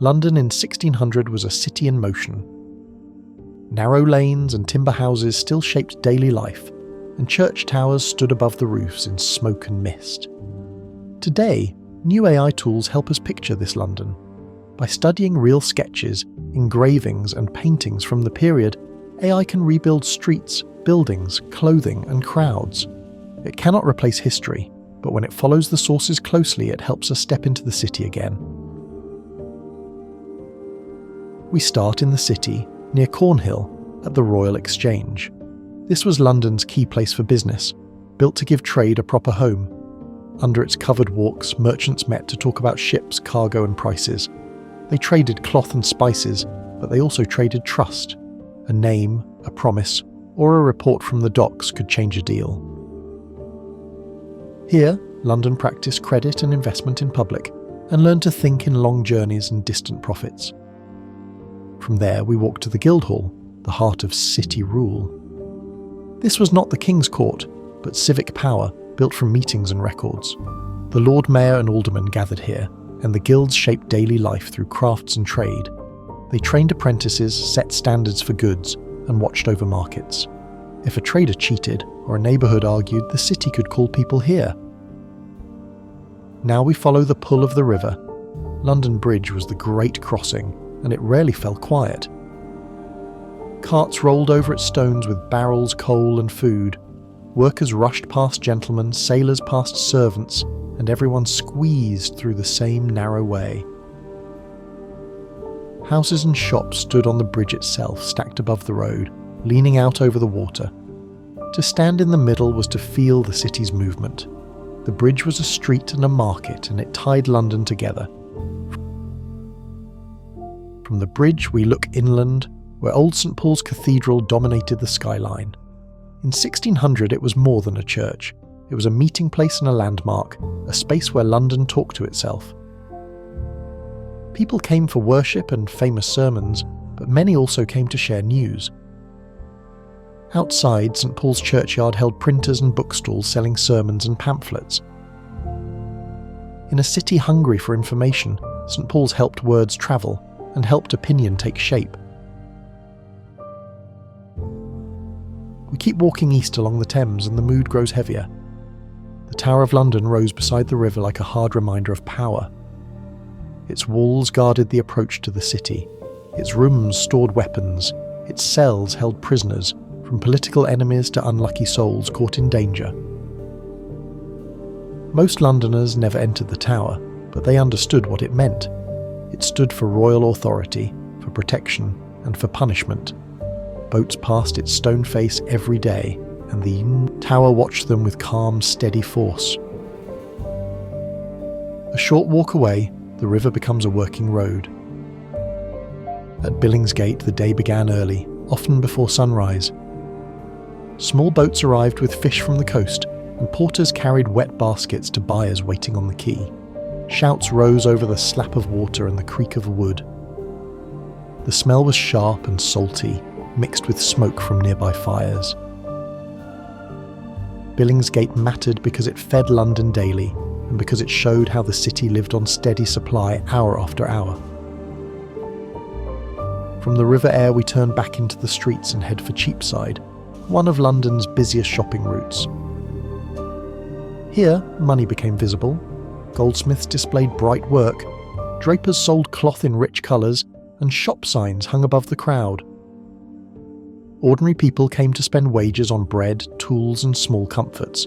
London in 1600 was a city in motion. Narrow lanes and timber houses still shaped daily life, and church towers stood above the roofs in smoke and mist. Today, new AI tools help us picture this London. By studying real sketches, engravings and paintings from the period, AI can rebuild streets, buildings, clothing and crowds. It cannot replace history, but when it follows the sources closely, it helps us step into the city again. We start in the city, near Cornhill, at the Royal Exchange. This was London's key place for business, built to give trade a proper home. Under its covered walks, merchants met to talk about ships, cargo and prices. They traded cloth and spices, but they also traded trust. A name, a promise, or a report from the docks could change a deal. Here, London practiced credit and investment in public, and learned to think in long journeys and distant profits. From there, we walked to the Guildhall, the heart of city rule. This was not the King's Court, but civic power built from meetings and records. The Lord Mayor and aldermen gathered here, and the guilds shaped daily life through crafts and trade. They trained apprentices, set standards for goods, and watched over markets. If a trader cheated, or a neighbourhood argued, the city could call people here. Now we follow the pull of the river. London Bridge was the great crossing, and it rarely fell quiet. Carts rolled over its stones with barrels, coal and food. Workers rushed past gentlemen, sailors past servants, and everyone squeezed through the same narrow way. Houses and shops stood on the bridge itself, stacked above the road, leaning out over the water. To stand in the middle was to feel the city's movement. The bridge was a street and a market, and it tied London together. From the bridge we look inland, where old St Paul's Cathedral dominated the skyline. In 1600 it was more than a church. It was a meeting place and a landmark, a space where London talked to itself. People came for worship and famous sermons, but many also came to share news. Outside, St Paul's churchyard held printers and bookstalls selling sermons and pamphlets. In a city hungry for information, St Paul's helped words travel and helped opinion take shape. We keep walking east along the Thames and the mood grows heavier. The Tower of London rose beside the river like a hard reminder of power. Its walls guarded the approach to the city. Its rooms stored weapons. Its cells held prisoners, from political enemies to unlucky souls caught in danger. Most Londoners never entered the tower, but they understood what it meant. It stood for royal authority, for protection, and for punishment. Boats passed its stone face every day, and the tower watched them with calm, steady force. A short walk away, the river becomes a working road. At Billingsgate, the day began early, often before sunrise. Small boats arrived with fish from the coast, and porters carried wet baskets to buyers waiting on the quay. Shouts rose over the slap of water and the creak of wood. The smell was sharp and salty, mixed with smoke from nearby fires. Billingsgate mattered because it fed London daily, and because it showed how the city lived on steady supply hour after hour. From the river air we turn back into the streets and head for Cheapside, one of London's busiest shopping routes. Here, money became visible. Goldsmiths displayed bright work, drapers sold cloth in rich colours, and shop signs hung above the crowd. Ordinary people came to spend wages on bread, tools and small comforts.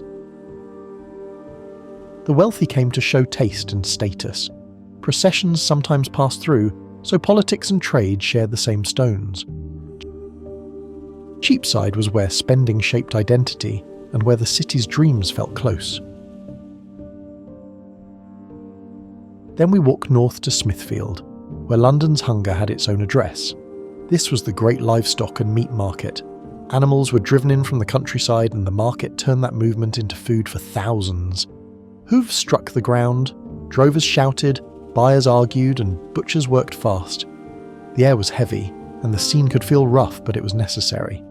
The wealthy came to show taste and status. Processions sometimes passed through, so politics and trade shared the same stones. Cheapside was where spending shaped identity and where the city's dreams felt close. Then we walked north to Smithfield, where London's hunger had its own address. This was the great livestock and meat market. Animals were driven in from the countryside and the market turned that movement into food for thousands. Hooves struck the ground, drovers shouted, buyers argued and butchers worked fast. The air was heavy and the scene could feel rough, but it was necessary.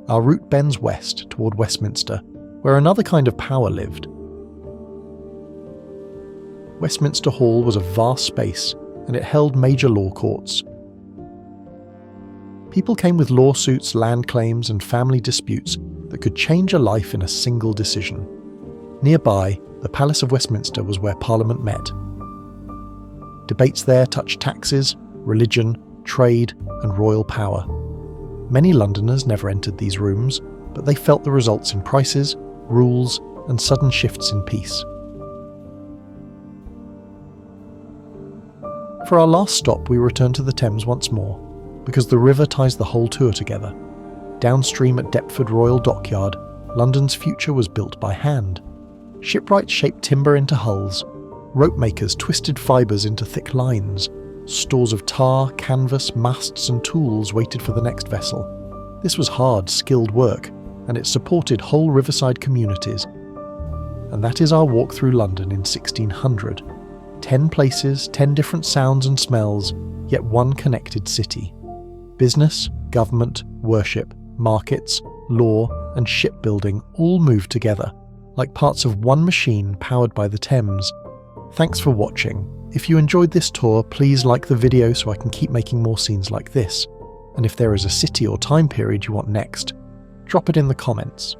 Our route bends west toward Westminster, where another kind of power lived. Westminster Hall was a vast space, and it held major law courts. People came with lawsuits, land claims, and family disputes that could change a life in a single decision. Nearby, the Palace of Westminster was where Parliament met. Debates there touched taxes, religion, trade, and royal power. Many Londoners never entered these rooms, but they felt the results in prices, rules, and sudden shifts in peace. For our last stop, we returned to the Thames once more, because the river ties the whole tour together. Downstream at Deptford Royal Dockyard, London's future was built by hand. Shipwrights shaped timber into hulls, rope makers twisted fibres into thick lines, stores of tar, canvas, masts and tools waited for the next vessel. This was hard, skilled work, and it supported whole riverside communities. And that is our walk through London in 1600. 10 places, 10 different sounds and smells, yet one connected city. Business, government, worship, markets, law, and shipbuilding all moved together, like parts of one machine powered by the Thames. Thanks for watching. If you enjoyed this tour, please like the video so I can keep making more scenes like this. And if there is a city or time period you want next, drop it in the comments.